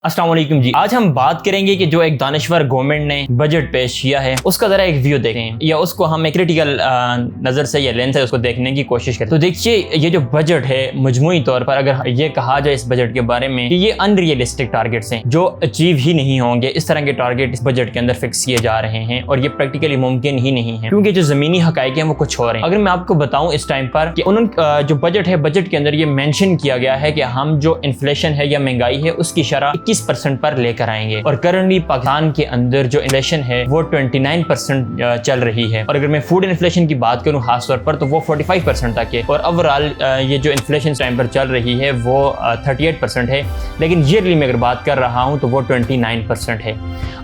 अस्सलाम वालेकुम जी। आज हम बात करेंगे कि जो एक दानिश्वर गवर्नमेंट ने बजट पेश किया है उसका जरा एक व्यू देखें या उसको हम एक क्रिटिकल नज़र से या लेंस से उसको देखने की कोशिश करें। तो देखिए ये जो बजट है मुजमुई तौर पर अगर ये कहा जाए इस बजट के बारे में कि ये अनरियलिस्टिक टारगेट्स हैं जो अचीव ही नहीं होंगे, इस तरह के टारगेट इस बजट के अंदर फिक्स किए जा रहे हैं और ये प्रैक्टिकली मुमकिन ही नहीं है क्योंकि जो ज़मीनी हकायक हैं वो कुछ और हैं। अगर मैं आपको बताऊँ इस टाइम पर कि उन्होंने जो बजट है बजट के अंदर ये मेंशन किया गया है कि हम जो इन्फ्लेशन है या महंगाई है उसकी शरह 21% पर लेकर आएंगे और करंटली पाकिस्तान के अंदर जो इन्फ्लेशन है वो 29% चल रही है और अगर मैं फूड इन्फ्लेशन की बात करूं खास तौर पर तो वो 45% तक है और ओवरऑल ये जो इन्फ्लेशन टाइम पर चल रही है वो 38% है, लेकिन ईयरली में अगर बात कर रहा हूं तो वो 29% है।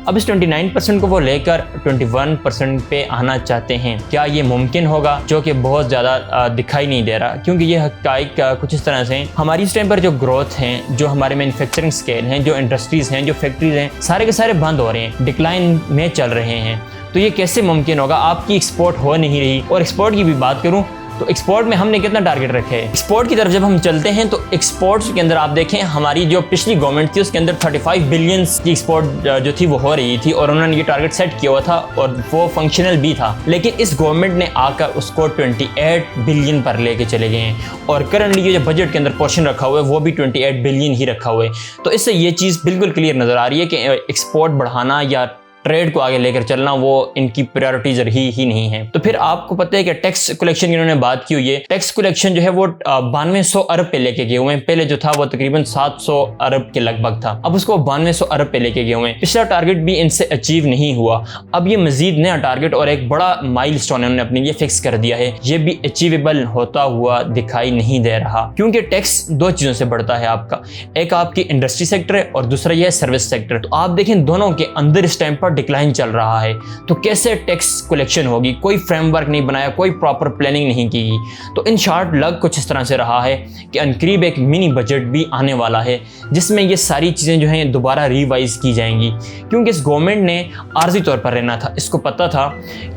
अब इस 29% को वो लेकर 21% पे आना चाहते हैं। क्या ये मुमकिन होगा? जो कि बहुत ज़्यादा दिखाई नहीं दे रहा क्योंकि ये हक़ाइक़ कुछ इस तरह से हमारी इस टाइम पर जो ग्रोथ हैं, जो हमारे मैन्युफैक्चरिंग स्केल हैं, जो इंडस्ट्रीज़ हैं, जो फैक्ट्रीज हैं, सारे के सारे बंद हो रहे हैं, डिक्लाइन में चल रहे हैं। तो ये कैसे मुमकिन होगा? आपकी एक्सपोर्ट हो नहीं रही। और एक्सपोर्ट की भी बात करूँ तो एक्सपोर्ट में हमने कितना टारगेट रखे है? एक्सपोर्ट की तरफ जब हम चलते हैं तो एक्सपोर्ट्स के अंदर आप देखें हमारी जो पिछली गवर्नमेंट थी उसके अंदर 35 बिलियन की एक्सपोर्ट जो थी वो हो रही थी और उन्होंने ये टारगेट सेट किया हुआ था और वो फंक्शनल भी था, लेकिन इस गवर्नमेंट ने आकर उसको 28 बिलियन पर लेके चले गए हैं और करंटली ये जो बजट के अंदर पोर्शन रखा हुआ है वो भी 28 बिलियन ही रखा हुआ है। तो इससे ये चीज़ बिल्कुल क्लियर नज़र आ रही है कि एक्सपोर्ट बढ़ाना या ट्रेड को आगे लेकर चलना वो इनकी प्रायोरिटीज रही ही नहीं है। तो फिर आपको पता है कि टैक्स कलेक्शन की इन्होंने बात की हुई है। टैक्स कलेक्शन जो है वो 9200 अरब पे लेके गए हुए हैं। पहले जो था वो तकरीबन 700 अरब के लगभग था, अब उसको 9200 अरब पे लेके गए हुए हैं। पिछला टारगेट भी इनसे अचीव नहीं हुआ, अब ये मजीद नया टारगेट और एक बड़ा माइलस्टोन इन्होंने अपने लिए फिक्स कर दिया है। ये भी अचीवेबल होता हुआ दिखाई नहीं दे रहा क्योंकि टैक्स दो चीज़ों से बढ़ता है आपका, एक आपकी इंडस्ट्री सेक्टर है और दूसरा यह सर्विस सेक्टर। तो आप देखें दोनों के अंदर इस टाइम पर डिक्लाइन चल रहा है, तो कैसे टैक्स कलेक्शन होगी? कोई फ्रेमवर्क नहीं बनाया, कोई प्रॉपर प्लानिंग नहीं की गई। तो इन शॉर्ट लग कुछ इस तरह से रहा है कि अनकरीब एक मिनी बजट भी आने वाला है जिसमें ये सारी चीज़ें जो हैं दोबारा रिवाइज की जाएंगी क्योंकि इस गवर्नमेंट ने आर्जी तौर पर रहना था। इसको पता था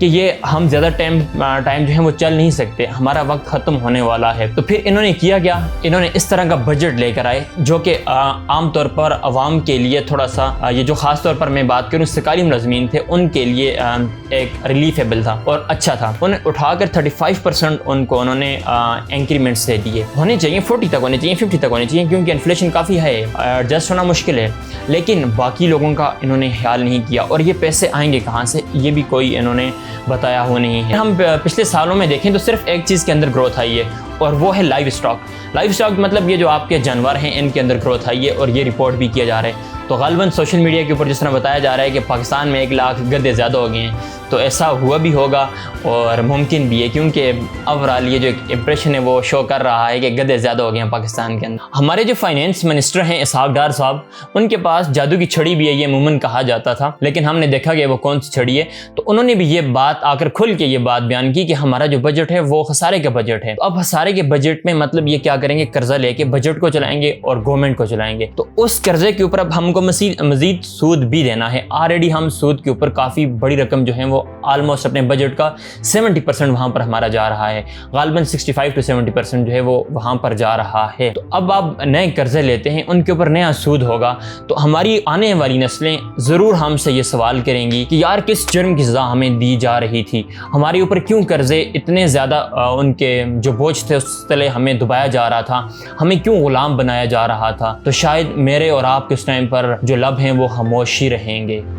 कि ये हम ज़्यादा टाइम जो है वो चल नहीं सकते, हमारा वक्त ख़त्म होने वाला है। तो फिर इन्होंने किया क्या? इन्होंने इस तरह का बजट लेकर आए जो कि आमतौर पर आवाम के लिए थोड़ा सा ये जो ख़ास तौर पर मैं बात करूँ सरकारी मुलाजमीन थे उनके लिए एक रिलीफेबल था और अच्छा था। उन्हें उठाकर 35% उनको उन्होंने इंक्रीमेंट्स दे दिए। होने चाहिए 40 तक होने चाहिए, 50 तक होने चाहिए क्योंकि इन्फ्लेशन काफ़ी है, एडजस्ट होना मुश्किल है, लेकिन बाकी लोगों का इन्होंने ख्याल नहीं किया। और ये पैसे आएंगे कहाँ से ये भी कोई इन्होंने बताया हुआ नहीं है। हम पिछले सालों में देखें तो सिर्फ एक चीज़ के अंदर ग्रोथ आई है और वो है लाइव स्टॉक। लाइव स्टॉक मतलब ये जो आपके जानवर हैं इनके अंदर ग्रोथ आई है और ये रिपोर्ट भी किया जा रहा है। तो गालिबन सोशल मीडिया के ऊपर जिस तरह बताया जा रहा है कि पाकिस्तान में 1 लाख गधे ज़्यादा हो गए हैं, तो ऐसा हुआ भी होगा और मुमकिन भी है क्योंकि ओवरऑल ये जो एक इम्प्रेशन है वो शो कर रहा है कि गधे ज़्यादा हो गए हैं पाकिस्तान के अंदर। हमारे जो फाइनेंस मिनिस्टर हैं इसहाक डार साहब, उनके पास जादू की छड़ी भी है ये अमूमन कहा जाता था, लेकिन हमने देखा कि वो कौन सी छड़ी है। तो उन्होंने भी ये बात आकर खुल के ये बात बयान की कि हमारा जो बजट है वो खसारे का बजट है। तो अब खसारे के बजट में मतलब ये क्या करेंगे, कर्जा लेके बजट को चलाएंगे और गवर्नमेंट को चलाएंगे। तो उस कर्जे के ऊपर अब हमको मजीद सूद भी देना है। ऑलरेडी हम सूद के ऊपर काफ़ी बड़ी रकम जो है वो ऑलमोस्ट अपने बजट का 70% वहाँ पर हमारा जा रहा है, गालिबन 65 to 70% जो है वो वहाँ पर जा रहा है। तो अब आप नए कर्जे लेते हैं, उनके ऊपर नया सूद होगा, तो हमारी आने वाली नस्लें ज़रूर हमसे ये सवाल करेंगी कि यार किस जुर्म की सज़ा हमें दी जा रही थी, हमारे ऊपर क्यों कर्जे इतने ज़्यादा उनके जो बोझ थे उस तले हमें दबाया जा रहा था, हमें क्यों गुलाम बनाया जा रहा था। तो शायद मेरे और आपके उस टाइम पर जो लब हैं वो खामोश ही रहेंगे।